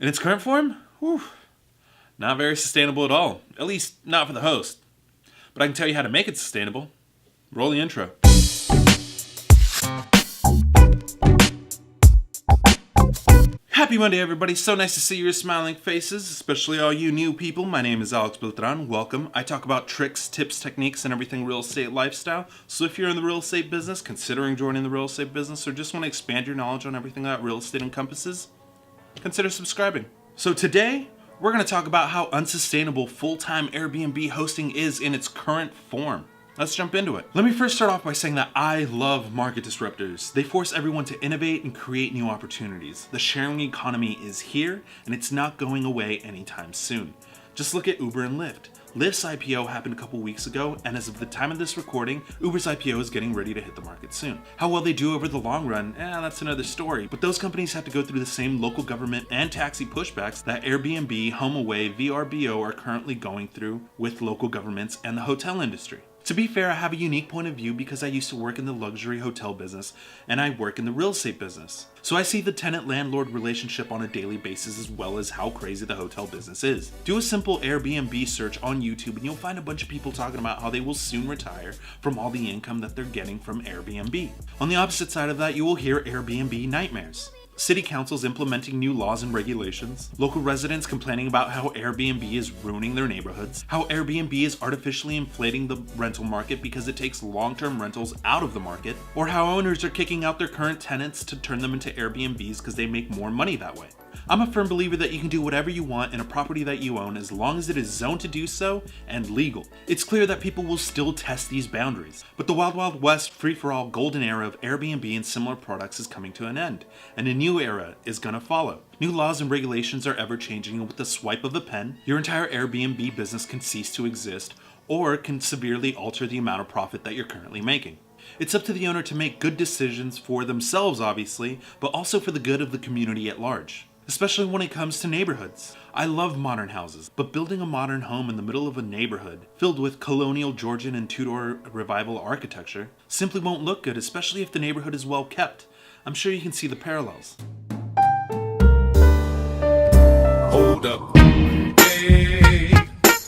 In its current form, not very sustainable at all. At least not for the host. But I can tell you how to make it sustainable. Roll the intro. Happy Monday, everybody. So nice to see your smiling faces, especially all you new people. My name is AlexBeltran. Welcome. I talk about tricks, tips, techniques, and everything real estate lifestyle. So if you're in the real estate business, considering joining the real estate business, or just want to expand your knowledge on everything that real estate encompasses, consider subscribing. So today, we're going to talk about how unsustainable full-time Airbnb hosting is in its current form. Let's jump into it. Let me first start off by saying that I love market disruptors. They force everyone to innovate and create new opportunities. The sharing economy is here, and it's not going away anytime soon. Just look at Uber and Lyft. Lyft's IPO happened a couple weeks ago, and as of the time of this recording, Uber's IPO is getting ready to hit the market soon. How well they do over the long run, that's another story. But those companies have to go through the same local government and taxi pushbacks that Airbnb, HomeAway, VRBO are currently going through with local governments and the hotel industry. To be fair, I have a unique point of view because I used to work in the luxury hotel business and I work in the real estate business. So I see the tenant-landlord relationship on a daily basis as well as how crazy the hotel business is. Do a simple Airbnb search on YouTube and you'll find a bunch of people talking about how they will soon retire from all the income that they're getting from Airbnb. On the opposite side of that, you will hear Airbnb nightmares. City councils implementing new laws and regulations, local residents complaining about how Airbnb is ruining their neighborhoods, how Airbnb is artificially inflating the rental market because it takes long-term rentals out of the market, or how owners are kicking out their current tenants to turn them into Airbnbs because they make more money that way. I'm a firm believer that you can do whatever you want in a property that you own as long as it is zoned to do so and legal. It's clear that people will still test these boundaries, but the Wild Wild West free-for-all golden era of Airbnb and similar products is coming to an end, and a new era is gonna follow. New laws and regulations are ever changing, and with the swipe of a pen, your entire Airbnb business can cease to exist or can severely alter the amount of profit that you're currently making. It's up to the owner to make good decisions for themselves, obviously, but also for the good of the community at large. Especially when it comes to neighborhoods. I love modern houses, but building a modern home in the middle of a neighborhood filled with colonial Georgian and Tudor revival architecture simply won't look good, especially if the neighborhood is well kept. I'm sure you can see the parallels. Hold up. Hey.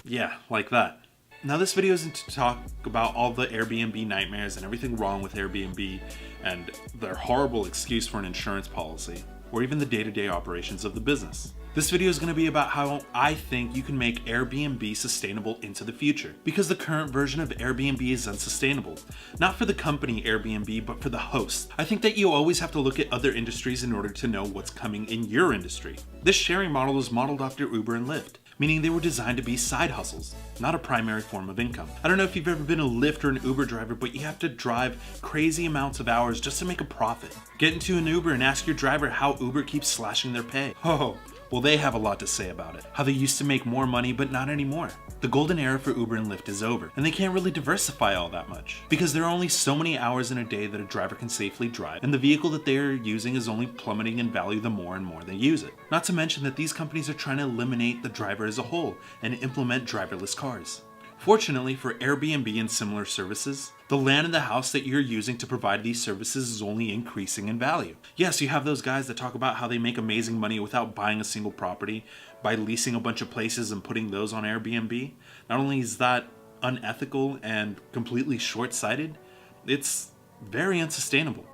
Yeah, like that. Now this video isn't to talk about all the Airbnb nightmares and everything wrong with Airbnb and their horrible excuse for an insurance policy, or even the day-to-day operations of the business. This video is going to be about how I think you can make Airbnb sustainable into the future, because the current version of Airbnb is unsustainable. Not for the company Airbnb, but for the host. I think that you always have to look at other industries in order to know what's coming in your industry. This sharing model is modeled after Uber and Lyft, meaning they were designed to be side hustles, not a primary form of income. I don't know if you've ever been a Lyft or an Uber driver, but you have to drive crazy amounts of hours just to make a profit. Get into an Uber and ask your driver how Uber keeps slashing their pay. Oh, well, they have a lot to say about it. How they used to make more money, but not anymore. The golden era for Uber and Lyft is over, and they can't really diversify all that much, because there are only so many hours in a day that a driver can safely drive, and the vehicle that they're using is only plummeting in value the more and more they use it. Not to mention that these companies are trying to eliminate the driver as a whole and implement driverless cars. Fortunately for Airbnb and similar services, the land and the house that you're using to provide these services is only increasing in value. Yes, you have those guys that talk about how they make amazing money without buying a single property by leasing a bunch of places and putting those on Airbnb. Not only is that unethical and completely short-sighted, it's very unsustainable.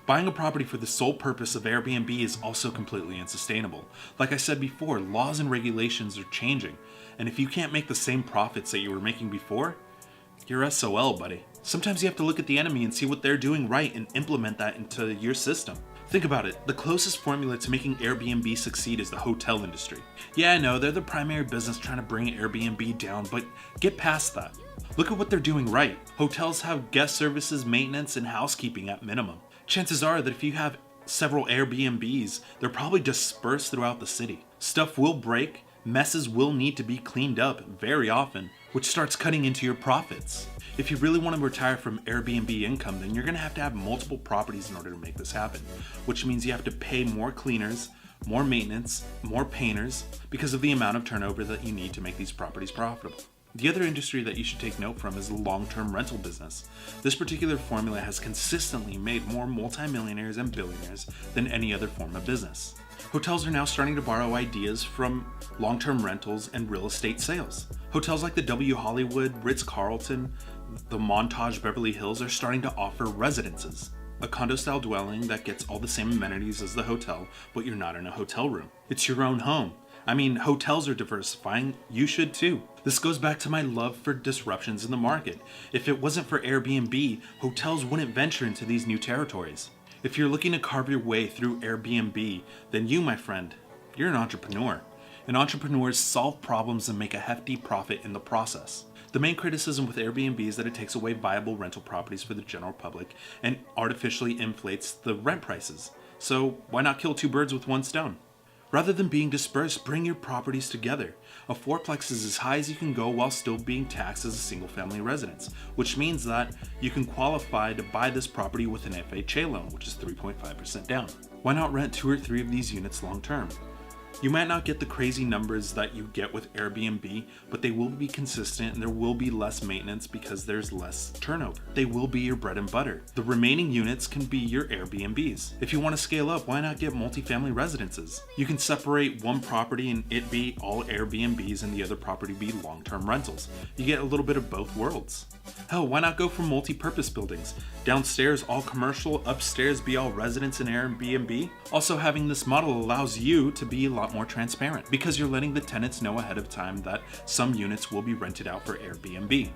Buying a property for the sole purpose of Airbnb is also completely unsustainable. Like I said before, laws and regulations are changing, and if you can't make the same profits that you were making before, you're SOL, buddy. Sometimes you have to look at the enemy and see what they're doing right and implement that into your system. Think about it, the closest formula to making Airbnb succeed is the hotel industry. Yeah, I know, they're the primary business trying to bring Airbnb down, but get past that. Look at what they're doing right. Hotels have guest services, maintenance, and housekeeping at minimum. Chances are that if you have several Airbnbs, they're probably dispersed throughout the city. Stuff will break, messes will need to be cleaned up very often, which starts cutting into your profits. If you really want to retire from Airbnb income, then you're going to have multiple properties in order to make this happen, which means you have to pay more cleaners, more maintenance, more painters, because of the amount of turnover that you need to make these properties profitable. The other industry that you should take note from is the long-term rental business. This particular formula has consistently made more multimillionaires and billionaires than any other form of business. Hotels are now starting to borrow ideas from long-term rentals and real estate sales. Hotels like the W Hollywood, Ritz-Carlton, the Montage Beverly Hills are starting to offer residences. A condo-style dwelling that gets all the same amenities as the hotel, but you're not in a hotel room. It's your own home. I mean, hotels are diversifying, you should too. This goes back to my love for disruptions in the market. If it wasn't for Airbnb, hotels wouldn't venture into these new territories. If you're looking to carve your way through Airbnb, then you, my friend, you're an entrepreneur. And entrepreneurs solve problems and make a hefty profit in the process. The main criticism with Airbnb is that it takes away viable rental properties for the general public and artificially inflates the rent prices. So why not kill two birds with one stone? Rather than being dispersed, bring your properties together. A fourplex is as high as you can go while still being taxed as a single-family residence, which means that you can qualify to buy this property with an FHA loan, which is 3.5% down. Why not rent 2 or 3 of these units long-term? You might not get the crazy numbers that you get with Airbnb, but they will be consistent and there will be less maintenance because there's less turnover. They will be your bread and butter. The remaining units can be your Airbnbs. If you want to scale up, why not get multifamily residences? You can separate one property and it be all Airbnbs and the other property be long-term rentals. You get a little bit of both worlds. Hell, why not go for multi-purpose buildings? Downstairs all commercial, upstairs be all residence and Airbnb? Also, having this model allows you to be a lot more transparent because you're letting the tenants know ahead of time that some units will be rented out for Airbnb,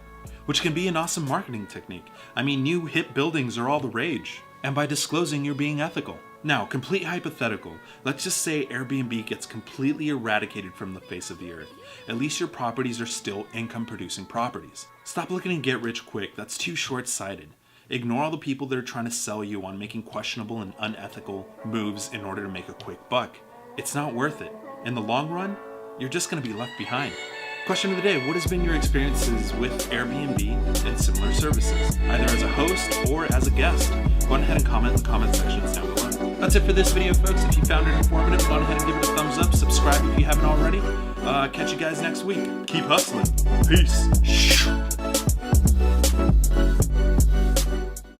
which can be an awesome marketing technique. I mean, new hip buildings are all the rage. And by disclosing, you're being ethical. Now, complete hypothetical, let's just say Airbnb gets completely eradicated from the face of the earth. At least your properties are still income-producing properties. Stop looking to get rich quick, that's too short-sighted. Ignore all the people that are trying to sell you on making questionable and unethical moves in order to make a quick buck. It's not worth it. In the long run, you're just going to be left behind. Question of the day, what has been your experiences with Airbnb and similar services, either as a host or as a guest? Go ahead and comment in the comment sections down below. That's it for this video, folks. If you found it informative, go ahead and give it a thumbs up. Subscribe if you haven't already. Catch you guys next week. Keep hustling. Peace.